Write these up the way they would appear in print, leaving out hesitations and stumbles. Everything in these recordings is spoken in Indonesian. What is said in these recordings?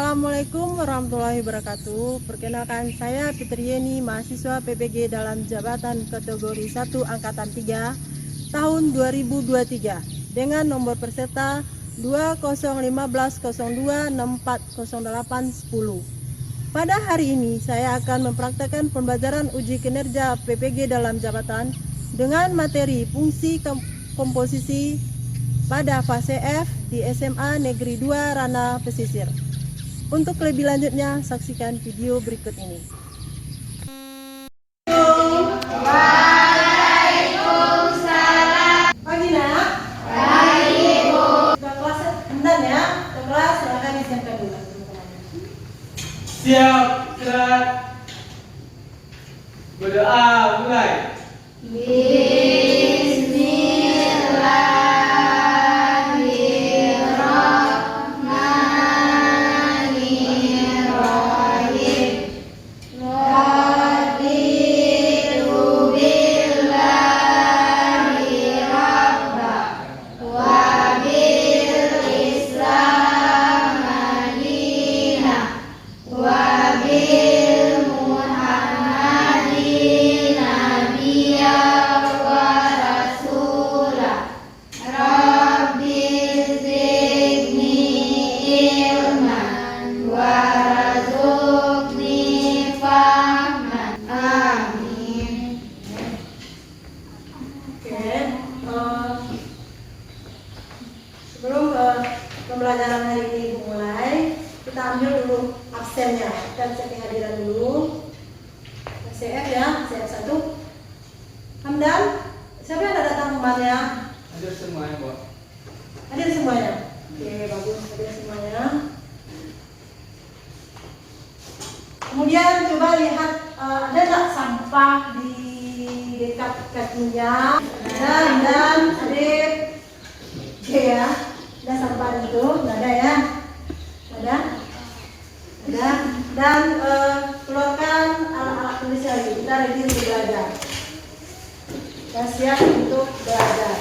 Assalamualaikum warahmatullahi wabarakatuh. Perkenalkan, saya Fitri Yeni, mahasiswa PPG dalam jabatan kategori 1 Angkatan 3 tahun 2023 dengan nomor peserta 201502640810. Pada hari ini saya akan mempraktekkan pembelajaran uji kinerja PPG dalam jabatan dengan materi fungsi komposisi pada fase F di SMA Negeri 2 Rana Pesisir. Untuk lebih lanjutnya, saksikan video berikut ini. Waalaikumsalam. Pagi nak. Pagi Bu. Ke kelas bentar ya. Ke kelas silakan disiapkan dulu. Siap, gerak. Berdoa mulai. Sebelum pembelajaran hari ini dimulai, kita ambil dulu absennya. Kita cek kehadiran dulu. CF ya, CF 1. Hamdan, siapa yang ada datang kemarin? Hadir semuanya, Bu. Hadir semuanya. Oke, bagus, hadir semuanya. Kemudian coba lihat ada nggak sampah di dekat kakinya. Dan hadir. Oke ya, ada sampah itu, nggak ada ya? Ada? Ada. Dan keluarkan alat-alat tulis lagi. Kita ready untuk belajar. Kita siap untuk belajar.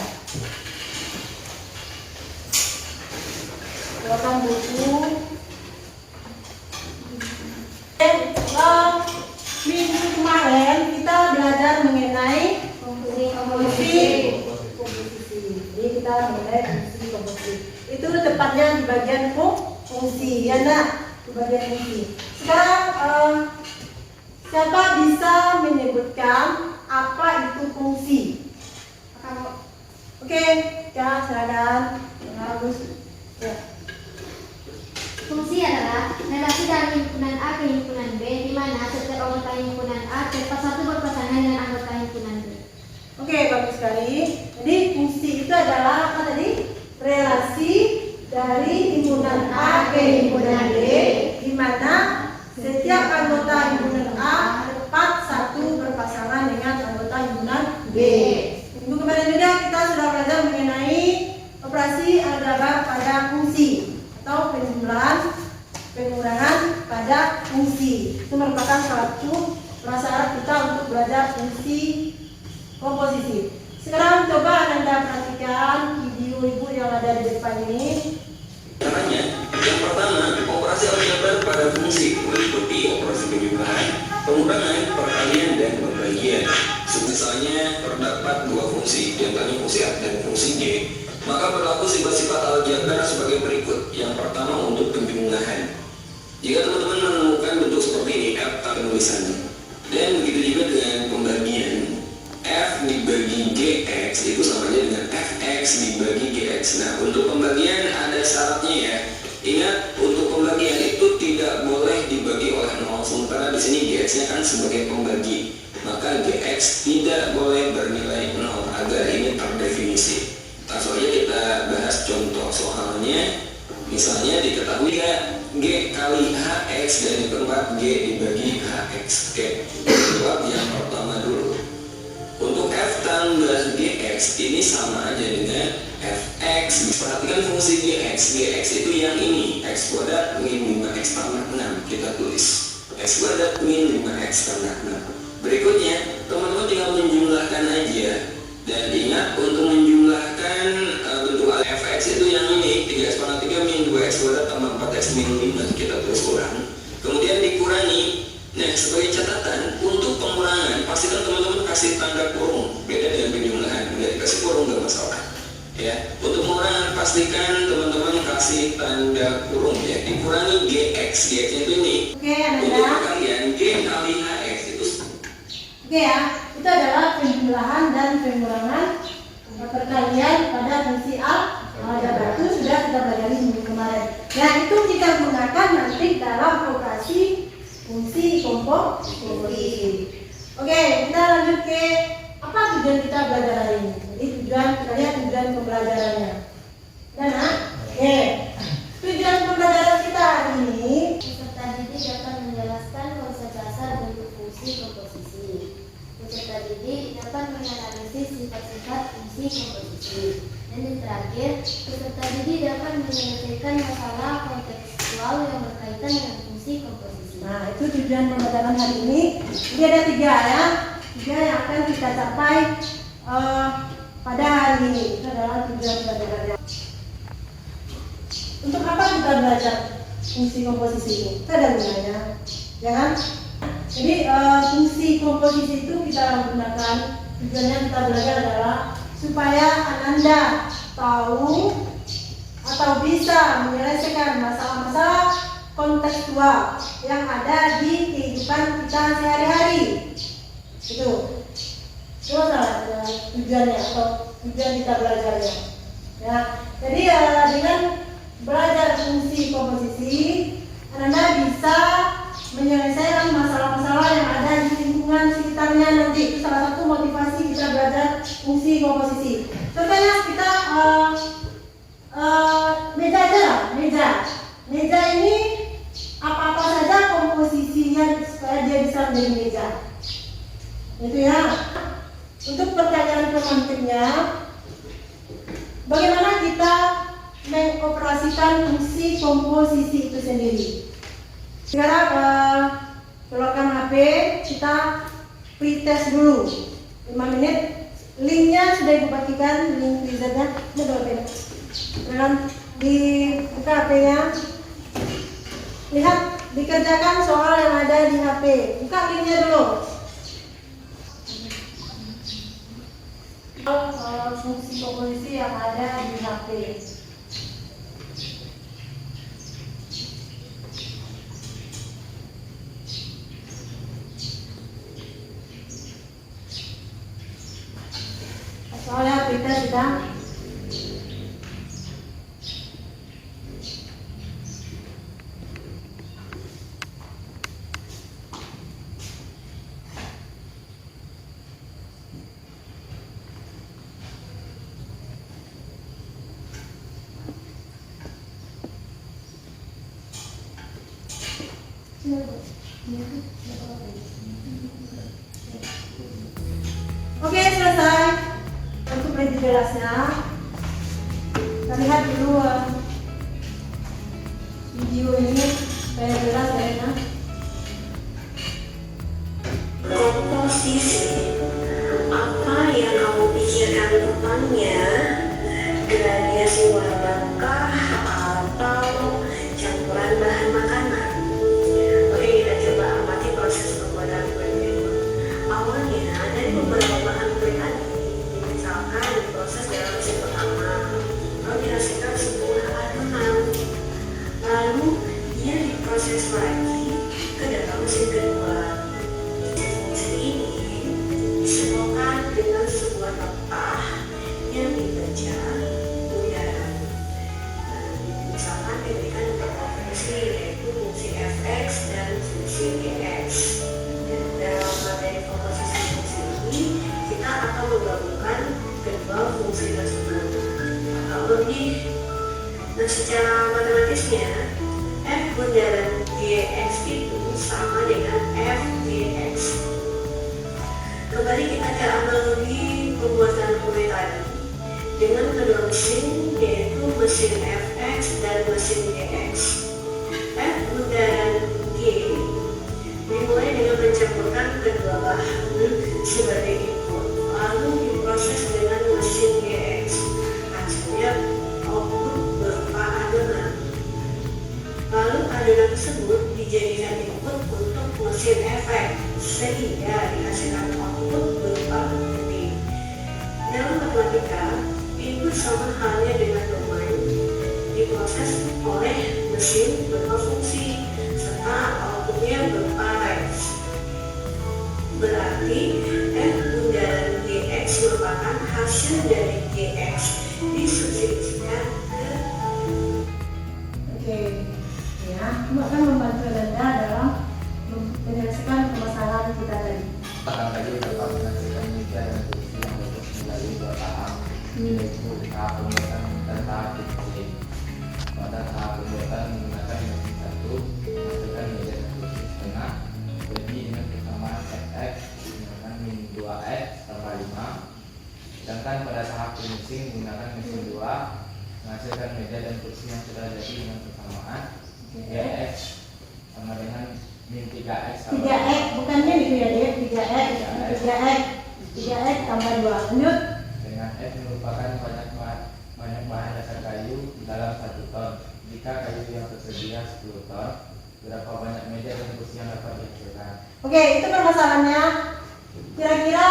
Keluarkan buku. Minggu kemarin kita belajar mengenai komposisi. Jadi kita mengenai fungsi komposisi. Itu tepatnya di bagian fungsi, ya nak? Di bagian fungsi. Sekarang siapa bisa menyebutkan apa itu fungsi? Oke, ya silakan. Bagus. Ya. Fungsi adalah relasi dari himpunan A ke himpunan B, di mana setiap anggota himpunan A dapat satu berpasangan dengan anggota himpunan B. Oke, bagus sekali. Jadi fungsi itu adalah apa tadi? Relasi dari himpunan A ke himpunan B, di mana setiap anggota himpunan A dapat satu berpasangan dengan anggota himpunan B. Minggu kemarin juga kita sudah belajar mengenai operasi aljabar pada fungsi atau pengurangan pada fungsi. Itu merupakan satu prasyarat kita untuk belajar fungsi komposisi. Sekarang coba Anda perhatikan video ibu yang ada di depan ini. Caranya, yang pertama, operasi aljabar pada fungsi meliputi operasi penjumlahan, pengurangan, perkalian, dan pembagian. Misalnya terdapat dua fungsi, diantaranya fungsi F dan fungsi G, maka berlaku sifat-sifat aljabar sebagai berikut. Yang pertama untuk penjumlahan. Jika teman-teman menemukan bentuk seperti ini, F penulisannya. Dan begitu juga dengan pembagian. F dibagi GX itu sama aja dengan FX dibagi GX. Nah, untuk pembagian ada syaratnya ya. Ingat, untuk pembagian itu tidak boleh dibagi oleh 0, sementara di sini GX-nya kan sebagai pembagi. Maka GX tidak boleh bernilai 0 agar ini terdefinisi. Langsung aja kita bahas contoh soalnya. Misalnya diketahui ya G kali HX dan yang keempat G dibagi HX. Oke, jawab yang pertama dulu. Untuk F tambah GX ini sama aja dengan Fx. Perhatikan fungsi GX. GX itu yang ini, X kuadrat min 5X tambah 6. Kita tulis X kuadrat min 5X tambah 6. Berikutnya, teman-teman tinggal menjumlahkan aja. Dan ingat, untuk menjumlahkan bentuk Fx itu yang ini 3 × 3 min min 2x kuadrat tambah 4x min 5 kita terus kurang. Kemudian dikurangi. Nah, sebagai catatan untuk pengurangan pastikan teman-teman kasih tanda kurung. Beda dengan penjumlahan, nggak dikasih kurung nggak masalah. Ya, untuk pengurangan pastikan teman-teman kasih tanda kurung ya. Dikurangi gx, gx itu ini. Oke, Untuk Ananda. kalian g kali hx itu. Oke ya, itu adalah penjumlahan dan pengurangan perkalian pada fungsi aljabar. Itu sudah kita pelajari minggu kemarin. Nah, itu kita gunakan nanti dalam operasi fungsi komposisi. Oke, kita lanjut ke apa tujuan kita belajar hari ini. Jadi tujuan pembelajarannya. Nah, oke. Tujuan pembelajaran kita hari ini. Peserta didik dapat menjelaskan konsep dasar bentuk fungsi komposisi. Peserta didik dapat menganalisis sifat-sifat fungsi komposisi. Dan yang terakhir, peserta didik dapat menyelesaikan masalah kontekstual yang berkaitan dengan fungsi komposisi. Nah, itu tujuan pembelajaran hari ini. Jadi ada 3 ya. 3 yang akan kita capai pada hari ini. Itu adalah tujuan pembelajarannya. Untuk apa kita belajar fungsi komposisi itu? Itu ada gunanya, ya kan? Jadi fungsi komposisi itu kita gunakan, tujuannya kita belajar adalah supaya Ananda tahu atau bisa menyelesaikan masalah-masalah kontekstual yang ada di kehidupan kita sehari-hari. Itu adalah tujuannya atau tujuan kita belajarnya. Ya, jadi dengan belajar fungsi komposisi, Anda bisa menyelesaikan masalah-masalah yang ada di lingkungan sekitarnya nanti. Itu salah satu motivasi kita belajar fungsi komposisi. Contohnya kita meja aja lah, meja ini apa-apa saja komposisinya supaya dia bisa menjadi meja. Itu ya. Untuk pertanyaan pemantiknya, bagaimana kita mengoperasikan fungsi komposisi itu sendiri? Sekarang keluarkan HP, kita pretest dulu 5 menit. Linknya sudah ibu bagikan, link wizardnya. Ini dulu HP. Dengan dibuka HP-nya, lihat dikerjakan soal yang ada di HP. Buka linknya dulu. Fungsi komposisi yang ada di HP. Soalnya kita sudah Oke, selesai. Untuk lebih jelasnya, kita lihat dulu video ini supaya jelas ya. Komposisi, apa yang kamu pikirkan tentangnya? Gradasi warnakah atau campuran bahan makanan? Oke, kita coba amati proses pembuatan kue berikut. Awalnya dari beberapa bahan kue tadi, misalkan diproses dalam mesin pertama, lalu dihasilkan sebuah adonan, lalu dia diproses lagi ke dalam mesin kedua. Mesin ini disebutkan dengan sebuah notah yang dibaca udara. Misalkan diberikan beberapa fungsi, yaitu fungsi fx dan fungsi gx. Dalam materi komposisi fungsi ini, kita akan menggabungkan kedua fungsi tersebut. Lebih, nah secara matematisnya, f bundaran gx itu sama dengan f gx. Kembali kita ke analogi pembuatan kue tadi dengan kedua mesin, yaitu mesin fx dan mesin gx. F bundaran g dimulai dengan mencampurkan kedua bahan sebagai input, lalu diproses dengan mesin gx. Hasilnya output berupa adonan. dijadikan input untuk mesin efek sehingga dihasilkan output berupa bukti. Dalam matematika, input sama halnya dengan domain diproses oleh mesin berupa fungsi serta outputnya berupa range. Berarti f bundaran dx merupakan hasil dari dx disubstitusikan ke. Oke, ya, itu akan membantu Anda dalam menyelesaikan permasalahan kita tadi. Akan tadi dapat menghasilkan media dan kursi yang lulus melalui dua tahap, yaitu tahap pembuatan dan tahap fixing. Pada tahap pembuatan menggunakan mesin satu, menghasilkan media dan kursi setengah, jadi dengan kesamaan fx menggunakan min 2x tambah 5. Sedangkan pada tahap finishing menggunakan mesin 2, menghasilkan meja dan kursi yang sudah jadi dengan kesamaan dx sama dengan min 3x tambah 3x, bukannya itu ya, Dek? 3x tambah 2. Lanjut. dengan F merupakan banyak bahan dasar kayu dalam 1 ton. Jika kayu yang tersedia 10 ton, berapa banyak meja dan kursi yang dapat dihasilkan? Oke, itu permasalahannya. Kira-kira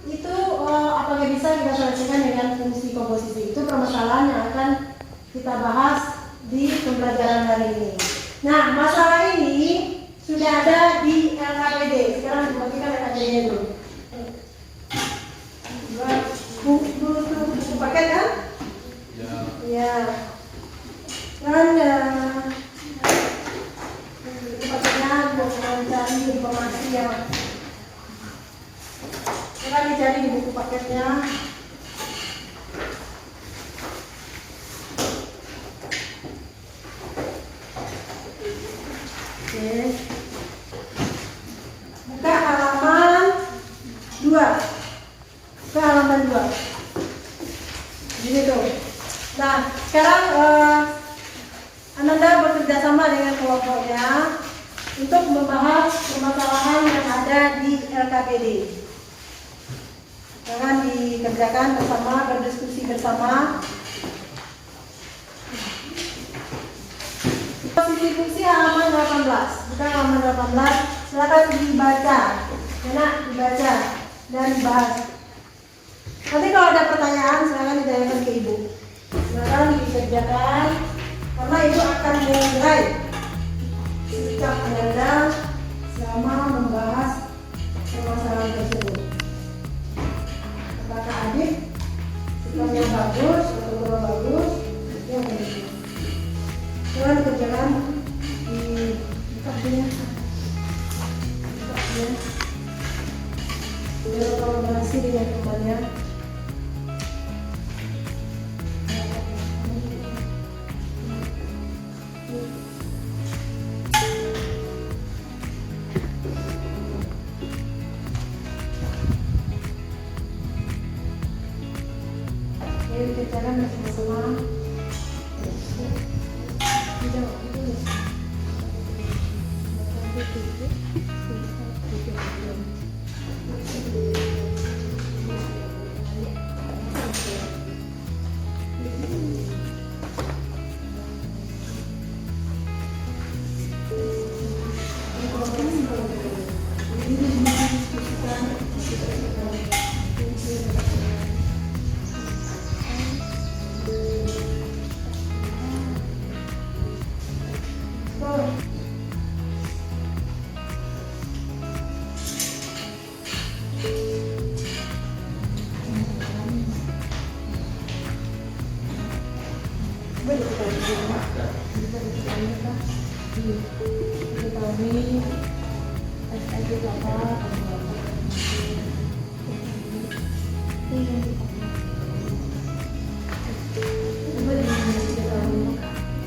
itu apakah bisa kita selesaikan dengan fungsi komposisi? Itu permasalahan yang akan kita bahas di pembelajaran hari ini. Nah, masalah ini sudah ada di LKPD. Sekarang dibagikan LKPD-nya dulu. Buku paket kan? Ya. Ya. Dan buku paketnya buat mencari informasi yang akan dicari di buku paketnya. Oke. Buka halaman 2. Buka halaman 2. Gini tuh. Nah, sekarang Ananda bekerja sama dengan kelompoknya untuk membahas permasalahan yang ada di LKPD. Jangan dikerjakan bersama, berdiskusi bersama. Posisi fungsi halaman 18. Bukan halaman 18. Silakan dibaca. Enak dibaca dan dibahas. Nanti kalau ada pertanyaan silakan ditanyakan ke Ibu. Silakan dikerjakan karena Ibu akan menilai sikap Anda selama membahas permasalahan tersebut. Apakah adik sikapnya bagus atau kurang bagus? Itu yang penting. Silakan dikerjakan di buka-buka. Biar kolaborasi dengan temannya. Ayo dikerjakan bersama-sama.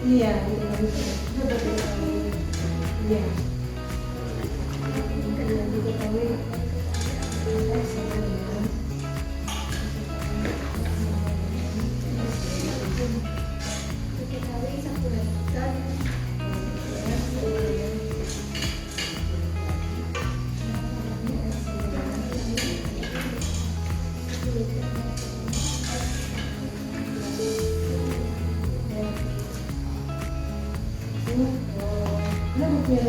Iya, iya. Ini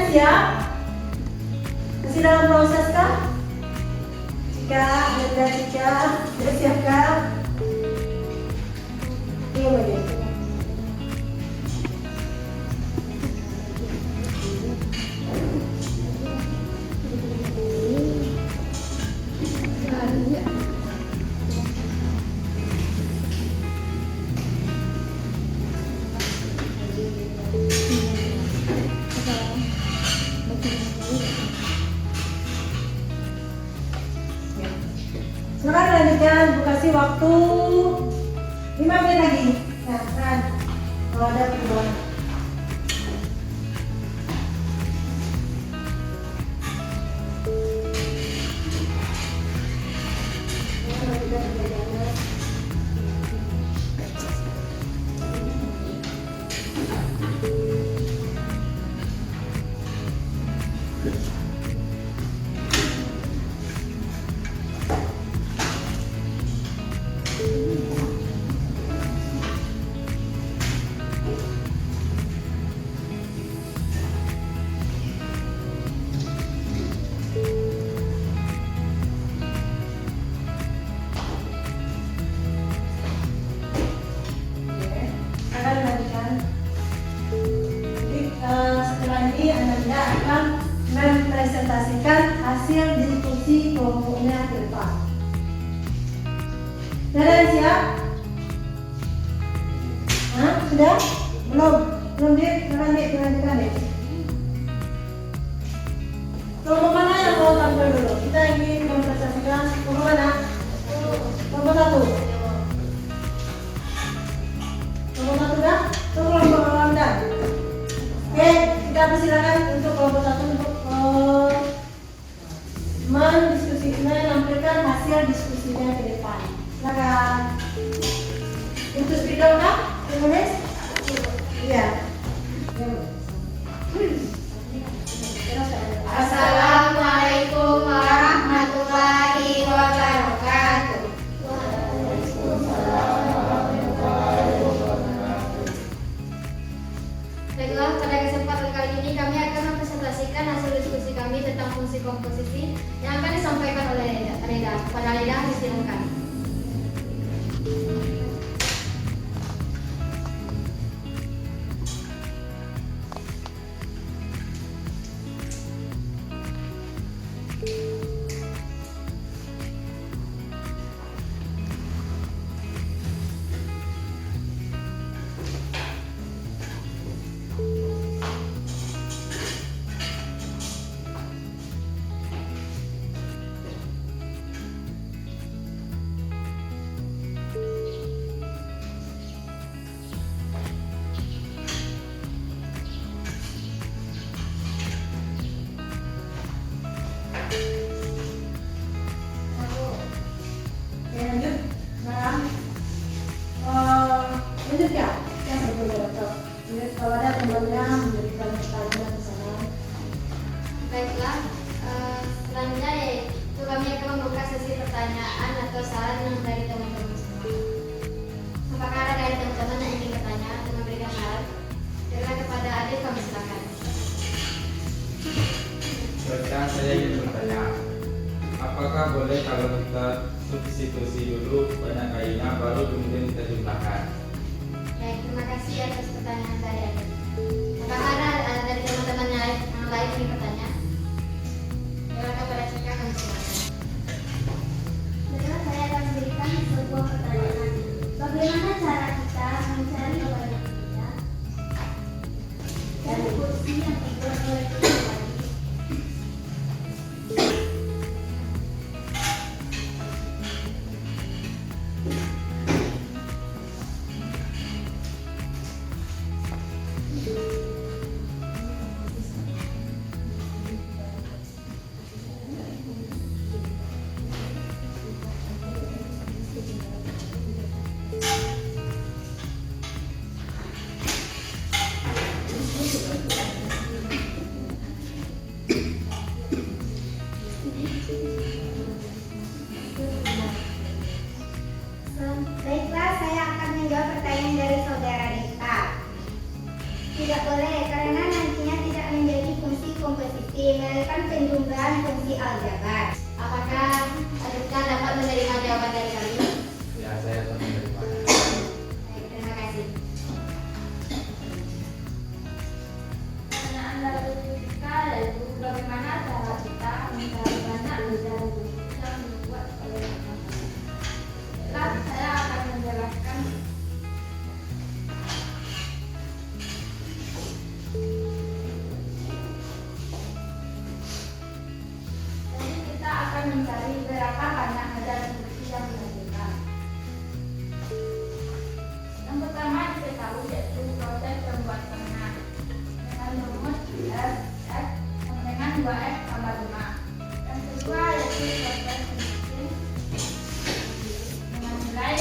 siap? Masih dalam proses kah? Jika sudah siapkah? Iya begitu. Sekarang lanjutkan, kasih waktu 5 menit lagi. Nah, kan, kalau ada perubahan. Setelah ini Ananda akan mempresentasikan hasil diskusi kelompoknya ke depan. Sudah siap? Hah? Sudah? Belum? Belum dilanjutkan deh. Kelompok mana yang mau tampil dulu? Kita ingin mempresentasikan kelompok mana? Kelompok 1. Kelompok 1 dah? Itu kelompok Anda. Oke, kita persilakan untuk kelompok 1 untuk menampilkan hasil diskusinya ke depan. Silakan. Untuk speaker kah? Menulis? Iya. Assalamualaikum warahmatullahi wabarakatuh. Baiklah, pada kesempatan kali ini kami akan mempresentasikan hasil diskusi kami tentang fungsi komposisi yang akan disampaikan oleh Reda. Kepada Reda, silakan. Lanjut. Lanjut ya. Yang berbeda. Jadi kalau ada temannya memberikan pertanyaan ke sana. Baiklah, selanjutnya yaitu kami akan membuka sesi pertanyaan atau saran dari teman-teman semua. Apakah ada dari teman-teman yang ingin bertanya atau memberikan saran? Segera kepada Adit, kami silakan. Sekarang saya ingin bertanya, apakah boleh kalau kita substitusi dulu banyak kalinya baru kemudian kita jumlahkan? Baik, terima kasih atas pertanyaan dari Adit. Apakah ada dari teman-teman yang lain ingin bertanya? Segera kepada Cika, kami silakan. Sekarang saya akan memberikan sebuah pertanyaan. Bagaimana cara kita mencari banyak benda dan kursi yang dibuat oleh pribadi? Baiklah, saya akan menjawab pertanyaan dari saudara Rita. Tidak boleh, karena nantinya tidak menjadi fungsi Diingatkan penjumlahan fungsi aljabar. Apakah Aditya dapat menerima jawaban dari kami? Ya, saya akan menerima. Baik, terima kasih. Pertanyaan dari fisika yaitu bagaimana cara kita mencari banyak bidang yang dibuat oleh matematika. Setelah saya akan menjelaskan. Jadi kita akan mencari berapa banyak medan fungsi yang dihasilkan. Yang pertama diketahui yaitu proses pembuatannya dengan rumus F sama dengan 2X tambah 5. Yang kedua yaitu proses pembuatan dengan nilai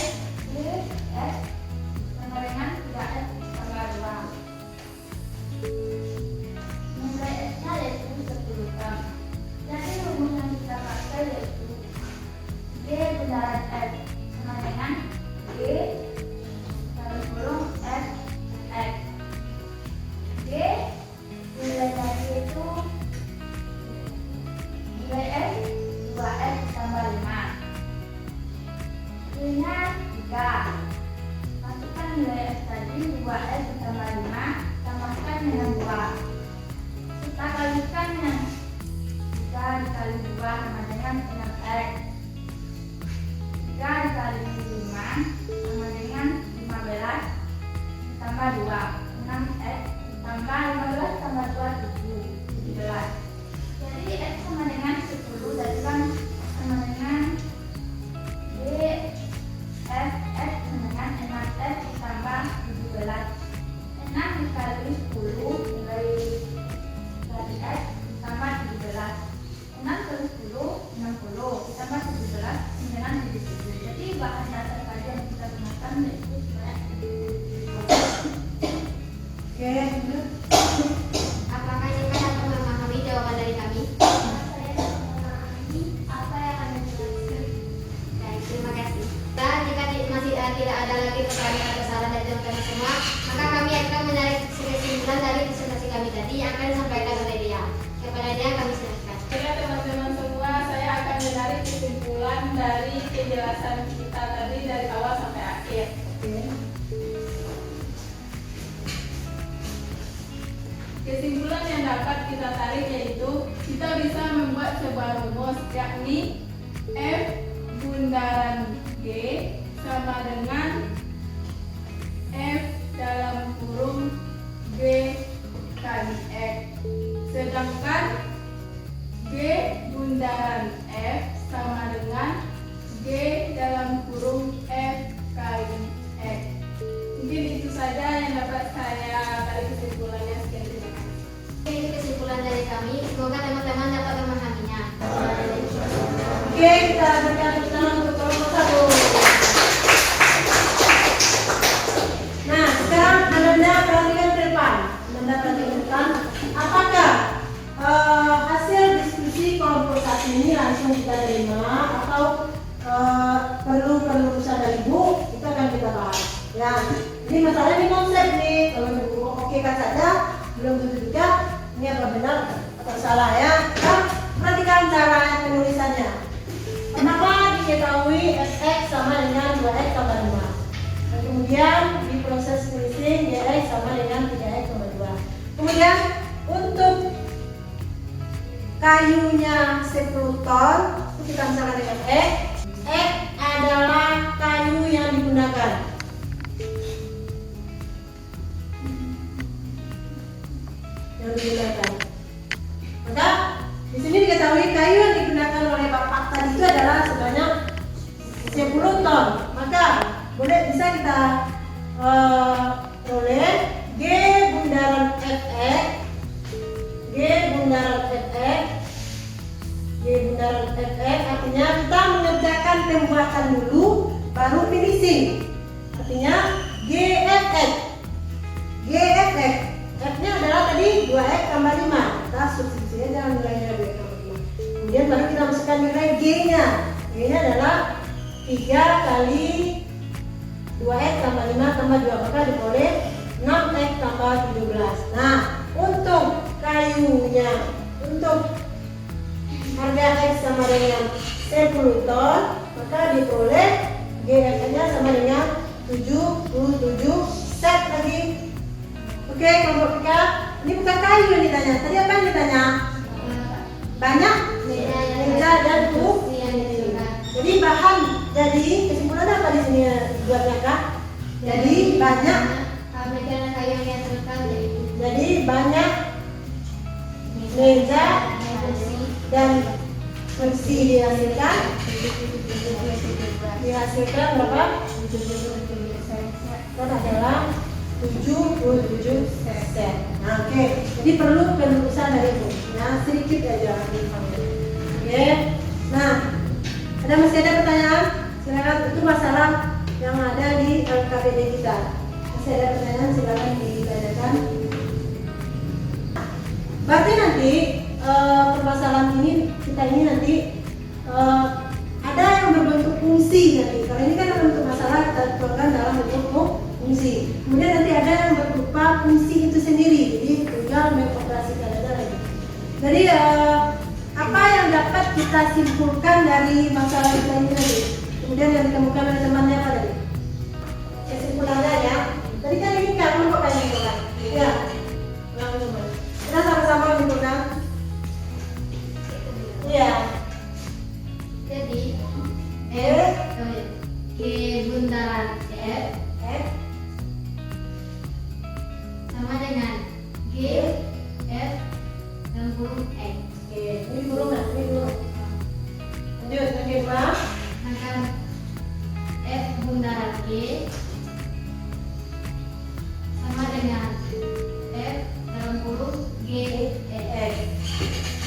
F sama dengan 3X tambah 2. Nilai F-nya yaitu 10 gram. Jadi rumus yang kita pakai yaitu G bundaran F sama dengan G dalam kurung F X. G nilai tadi itu nilai F 2X tambah 5. G-nya 3. Masukkan nilai F tadi 2X tambah 5 tambahkan dengan 2. Kita kalikan yang 3 dikali 2 sama dengan 6X. 3 dikali 5 sama dengan 15 tambah 2. 6X tambah 15 tambah 2 17. Jadi X sama dengan 10. Jadi kan sama dengan G F X sama dengan 6X tambah 17. 6 dikali 10 nilai dari X tambah 17. 6 kali 10 60 tambah 17 dengan 77. Jadi bahan dasar tadi yang kita gunakan yaitu Oke, benar. Apakah Nika dapat memahami jawaban dari kami? saya dapat memahami apa yang Anda jelaskan. Baik, terima kasih. Dan jika masih tidak ada lagi pertanyaan atau saran dari teman-teman semua, maka kami akan menarik kesimpulan dari presentasi kami tadi yang akan disampaikan oleh dia. Kepada dia kami silakan. Oke teman-teman semua, saya akan menarik kesimpulan dari penjelasan kita tadi dari awal sampai akhir. Oke. Kesimpulan yang dapat kita tarik yaitu kita bisa membuat sebuah rumus yakni F bundaran G sama dengan F dalam kurung G kali X. Sedangkan G bundaran F sama dengan G dalam kurung F kali X. Mungkin itu saja yang dapat saya tarik kesimpulannya. Sekian, terima kasih. Itu kesimpulan dari kami. Semoga teman-teman dapat memahaminya. Oke, kita berikan tepuk tangan untuk kelompok 1. Nah, sekarang Ananda perhatikan ke depan. Ananda perhatikan ke depan. Apakah hasil diskusi kelompok 1 ini langsung kita terima atau perlu penelusuran dari Bu? Itu akan kita bahas. Ya, ini masalahnya ini konsep nih. Kalau Bu oke kan saja, belum tentu juga ini apa benar atau salah ya. Nah, perhatikan cara penulisannya. Kenapa diketahui Fx sama dengan 2x tambah 5? Dan kemudian di proses finishing Gx sama dengan 3x tambah 2. Kemudian untuk kayunya 10 ton itu kita misalkan dengan X. X adalah kayu yang digunakan. Yang digunakan. Maka di sini diketahui kayu yang digunakan oleh Bapak tadi itu adalah sebanyak 10 ton. Maka bisa kita oleh G bundaran Fx, G bundaran Fx, G bundaran Fx artinya kita mengerjakan pembuatan dulu baru finishing. Artinya GFX, GFX, F-nya adalah tadi 2x tambah 5. Kita substitusi aja nilainya 2x tambah 5. Kemudian baru kita masukkan nilai G-nya. G-nya adalah 3 kali 2x tambah 5 tambah 2. Maka diperoleh 6x tambah 17. Nah, untuk kayunya, untuk diperoleh GFN-nya sama dengan 77 set lagi. Oke, kelompok tiga. Ini bukan kayu yang ditanya. Tadi apa yang ditanya? Banyak meja dan kursi yang ditentukan. Jadi bahan, jadi kesimpulannya apa di sini buatnya Kak? Jadi banyak meja dan kayu yang ditentukan. Jadi banyak meja dan kursi dihasilkan. Dihasilkan berapa? Kan adalah 77 set. Nah, oke. Jadi perlu penelusuran dari itu. Nah, sedikit aja. Oke. Nah, masih ada pertanyaan? Silakan, itu masalah yang ada di LKPD kita. Masih ada pertanyaan, silakan ditanyakan. Berarti nanti permasalahan ini kita ini nanti ada yang berbentuk fungsi nanti. Kalau ini kan bentuk masalah kita tuangkan dalam bentuk fungsi. Kemudian nanti ada yang berupa fungsi itu sendiri. Jadi tinggal mengoperasikan aja lagi. Jadi apa yang dapat kita simpulkan dari masalah kita ini tadi? Kemudian yang ditemukan oleh temannya apa tadi? Kesimpulannya ya. Tadi kan ini kan kok kayak gitu kan? Ya. Kita sama-sama menyimpulkan. Iya. Jadi G bundaran F sama dengan G F dan kurung X. Oke, ini kurung nggak? Ini kurung. Lanjut, yang kedua. Maka F bundaran G sama dengan F dalam kurung G X.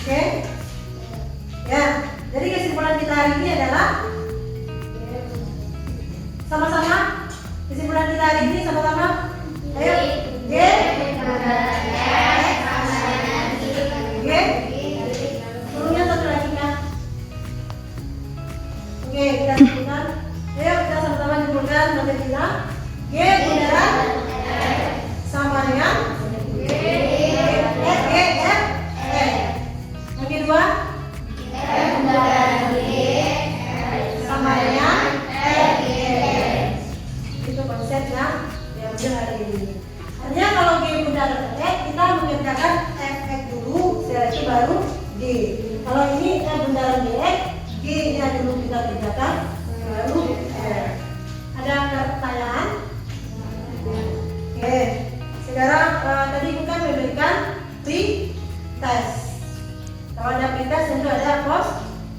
Oke. Ya, jadi kesimpulan kita hari ini adalah sama-sama. Kesimpulan kita hari ini sama-sama. Ayo, G. G. Turunnya satu lagi kan? Oke, kita simpulkan. Ayo kita sama-sama simpulkan nanti kita. G bundaran sama dengan G F. Yang kedua. Sama dengan itu konsepnya yang hari ini. Artinya kalau G bundaran F kita mengerjakan F dulu, setelah itu baru G. Kalau ini F bundaran G nya dulu kita kerjakan, baru F. Ada pertanyaan? Oke. Sekarang tadi bukan memberikan pre-test. Kalau ada pre-test tentu ada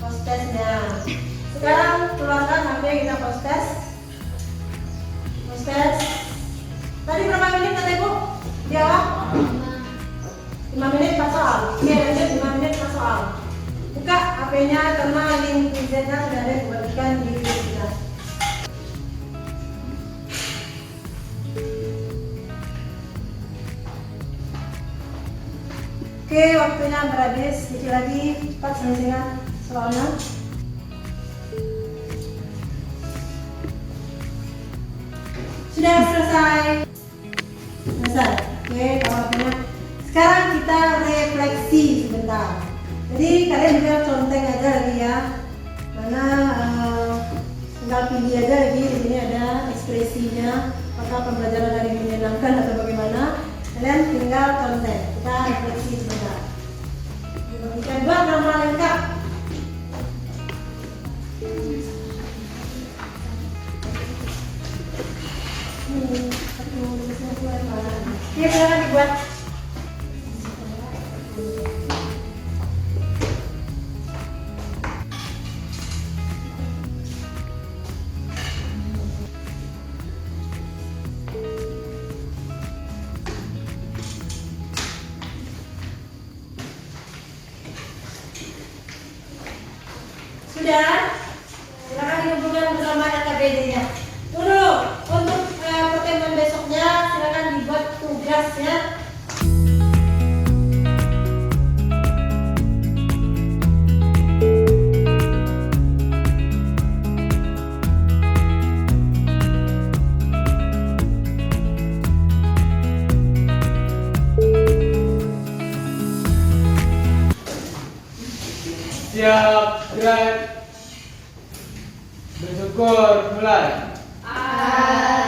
post-testnya. Sekarang keluarkan HP kita post-test. Post-test. Tadi berapa menit kata Ibu? Jawab? 5 menit pas soal. Oke, lanjut 5 menit pas soal. Buka HP-nya karena link PZ-nya sudah ada dibagikan di video kita. Oke, waktunya berhabis. Sedikit lagi, cepat selesaikan soalnya. Sudah selesai. Selesai. Oke, kalau punya. Sekarang kita refleksi sebentar. Jadi kalian juga contek aja lagi ya. Mana tinggal pilih aja lagi. Di sini ada ekspresinya. Apakah pembelajaran hari ini menyenangkan atau bagaimana? Kalian tinggal contek. Kita refleksi sebentar. Kita buat nama lengkap. Oke, silakan dibuat. Sudah? Silakan dihubungkan bersama LKPD-nya. Tunggu, untuk pertemuan besoknya silakan dibuat tugasnya. Siap, gerak. Besok Syukur, mulai. A